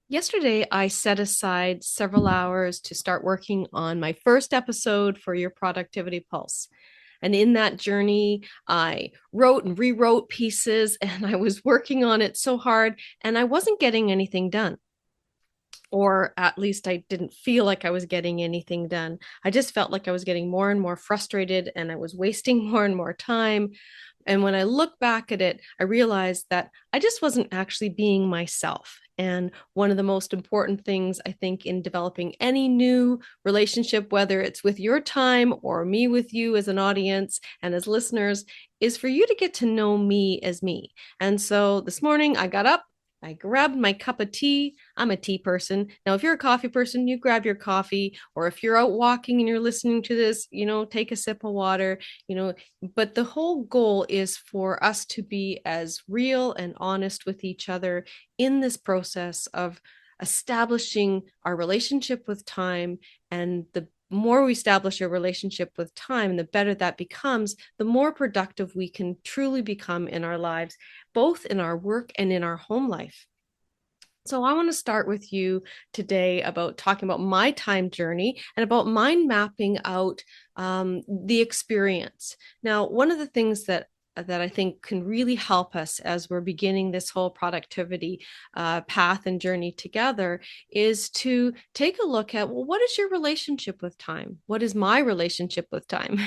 Yesterday, I set aside several hours to start working on my first episode for your Productivity Pulse. And in that journey, I wrote and rewrote pieces, and I was working on it so hard, and I wasn't getting anything done. Or at least I didn't feel like I was getting anything done. I just felt like I was getting more and more frustrated, and I was wasting more and more time. And when I look back at it, I realized that I just wasn't actually being myself. And one of the most important things I think in developing any new relationship, whether it's with your time or me with you as an audience and as listeners, is for you to get to know me as me. And so this morning I got up, I grabbed my cup of tea. I'm a tea person. Now, if you're a coffee person, you grab your coffee, or if you're out walking and you're listening to this, take a sip of water, you know, but the whole goal is for us to be as real and honest with each other in this process of establishing our relationship with time. And the more we establish a relationship with time, the better that becomes, the more productive we can truly become in our lives, both in our work and in our home life. So, I want to start with you today about talking about my time journey and about mind mapping out the experience. Now, one of the things that I think can really help us as we're beginning this whole productivity path and journey together is to take a look at, well, what is your relationship with time? What is my relationship with time?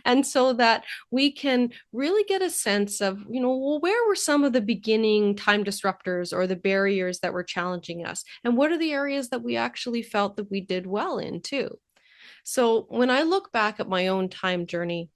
And so that we can really get a sense of, well, where were some of the beginning time disruptors or the barriers that were challenging us? And what are the areas that we actually felt that we did well in too? So when I look back at my own time journey,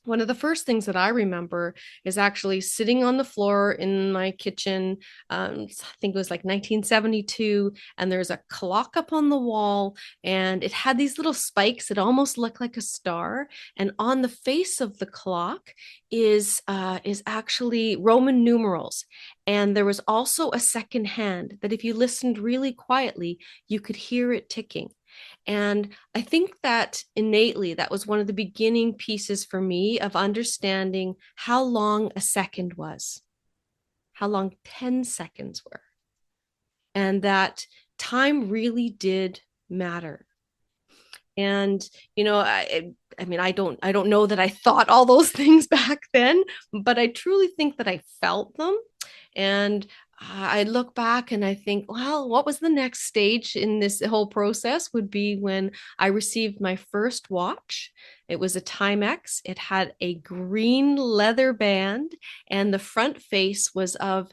one of the first things that I remember is actually sitting on the floor in my kitchen. I think it was like 1972, and there's a clock up on the wall, and it had these little spikes that almost looked like a star. And on the face of the clock is actually Roman numerals. And there was also a second hand that, if you listened really quietly, you could hear it ticking. And I think that innately, that was one of the beginning pieces for me of understanding how long a second was, how long 10 seconds were, and that time really did matter. And, I mean, I don't know that I thought all those things back then, but I truly think that I felt them. And I look back and I think, well, what was the next stage in this whole process would be when I received my first watch. It was a Timex. It had a green leather band, and the front face was of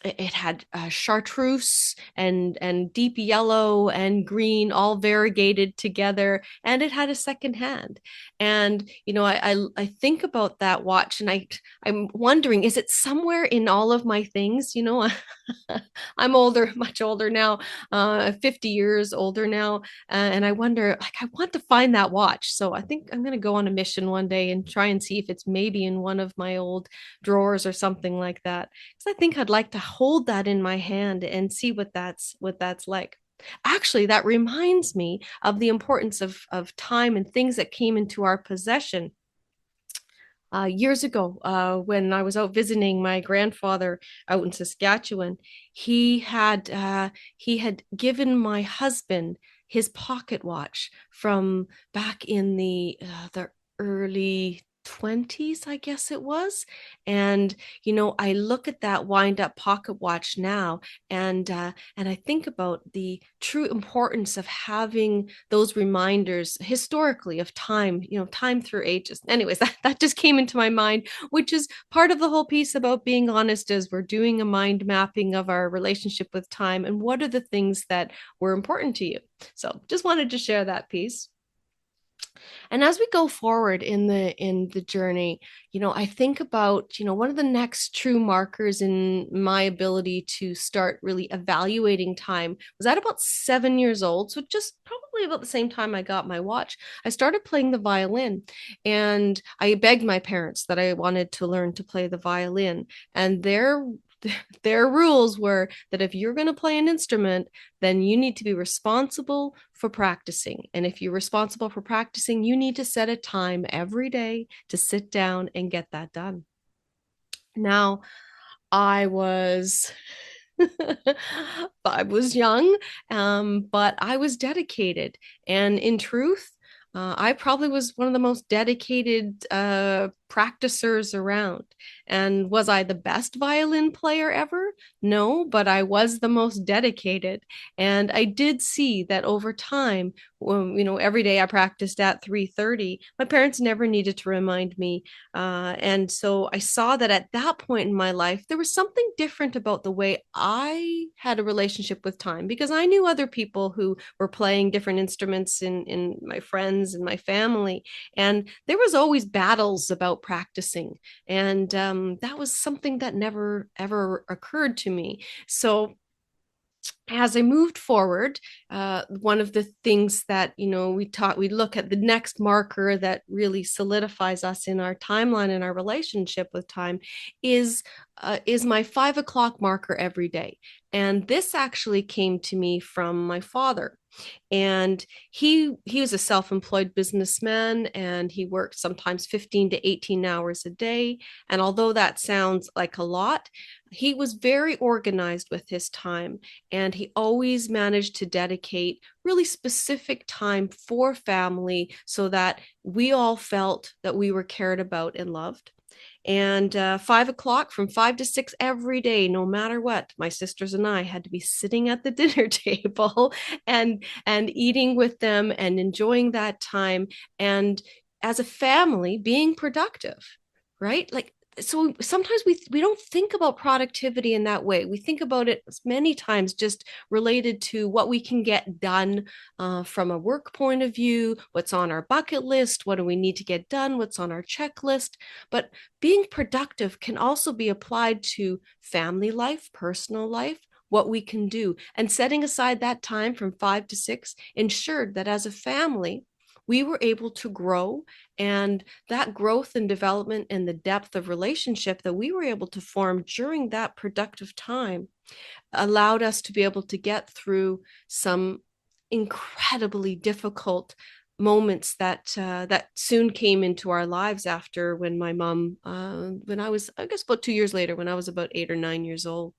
it had chartreuse and deep yellow and green all variegated together, and it had a second hand. And I think about that watch, and I'm wondering, is it somewhere in all of my things? I'm older, much older now, 50 years older now. And I wonder, like, I want to find that watch. So I think I'm going to go on a mission one day and try and see if it's maybe in one of my old drawers or something like that. Because I think I'd like to hold that in my hand and see what that's like. Actually, that reminds me of the importance of time and things that came into our possession years ago, when I was out visiting my grandfather out in Saskatchewan. He had given my husband his pocket watch from back in the early 20s, I guess it was. And I look at that wind up pocket watch now, and I think about the true importance of having those reminders historically of time, time through ages. Anyways, that just came into my mind, which is part of the whole piece about being honest, as we're doing a mind mapping of our relationship with time and what are the things that were important to you. So just wanted to share that piece. And as we go forward in the journey, I think about, one of the next true markers in my ability to start really evaluating time was at about 7 years old. So just probably about the same time I got my watch, I started playing the violin. And I begged my parents that I wanted to learn to play the violin. And their rules were that if you're going to play an instrument, then you need to be responsible for practicing. And if you're responsible for practicing, you need to set a time every day to sit down and get that done. Now, I was I was young, but I was dedicated. And in truth, I probably was one of the most dedicated practicers around. And was I the best violin player ever? No, but I was the most dedicated. And I did see that over time, every day I practiced at 3:30. My parents never needed to remind me, and so I saw that at that point in my life, there was something different about the way I had a relationship with time, because I knew other people who were playing different instruments in my friends and my family. And there was always battles about practicing. And that was something that never, ever occurred to me. So as I moved forward, one of the things that we look at the next marker that really solidifies us in our timeline and our relationship with time is my 5 o'clock marker every day, and this actually came to me from my father. And he was a self-employed businessman, and he worked sometimes 15 to 18 hours a day. And although that sounds like a lot, he was very organized with his time, and he always managed to dedicate really specific time for family so that we all felt that we were cared about and loved. And 5 o'clock, from 5 to 6 every day, no matter what, my sisters and I had to be sitting at the dinner table and eating with them and enjoying that time. And as a family, being productive, right? Like, so sometimes we don't think about productivity in that way. We think about it many times just related to what we can get done from a work point of view, what's on our bucket list, what do we need to get done, what's on our checklist. But being productive can also be applied to family life, personal life, what we can do. And setting aside that time from 5 to 6 ensured that as a family, we were able to grow, and that growth and development and the depth of relationship that we were able to form during that productive time allowed us to be able to get through some incredibly difficult moments that soon came into our lives after, when my mom, when I was, I guess, about 2 years later, when I was about 8 or 9 years old.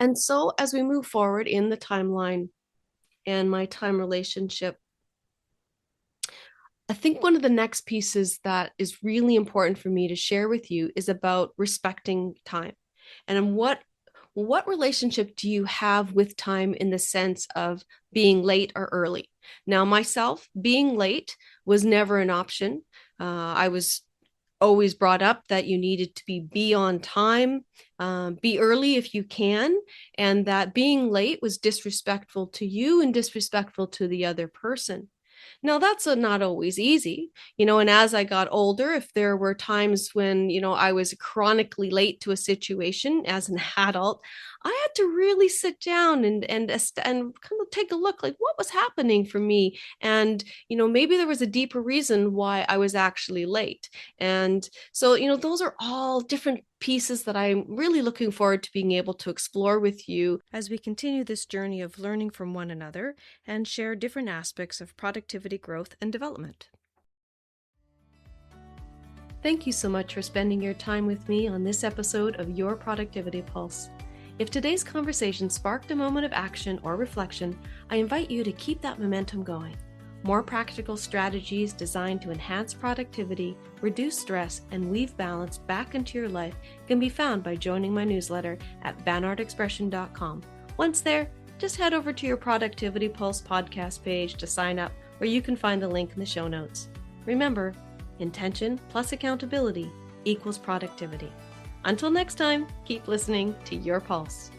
And so as we move forward in the timeline and my time relationship, I think one of the next pieces that is really important for me to share with you is about respecting time. And what relationship do you have with time in the sense of being late or early? Now, myself, being late was never an option. I was always brought up that you needed to be on time, be early if you can, and that being late was disrespectful to you and disrespectful to the other person. Now, that's not always easy, and as I got older, if there were times when, I was chronically late to a situation as an adult, I had to really sit down and kind of take a look, like, what was happening for me. And, maybe there was a deeper reason why I was actually late. And so, those are all different pieces that I'm really looking forward to being able to explore with you as we continue this journey of learning from one another and share different aspects of productivity, growth, and development. Thank you so much for spending your time with me on this episode of Your Productivity Pulse. If today's conversation sparked a moment of action or reflection, I invite you to keep that momentum going. More practical strategies designed to enhance productivity, reduce stress, and weave balance back into your life can be found by joining my newsletter at banartexpression.com. Once there, just head over to your Productivity Pulse podcast page to sign up, where you can find the link in the show notes. Remember, intention plus accountability equals productivity. Until next time, keep listening to your pulse.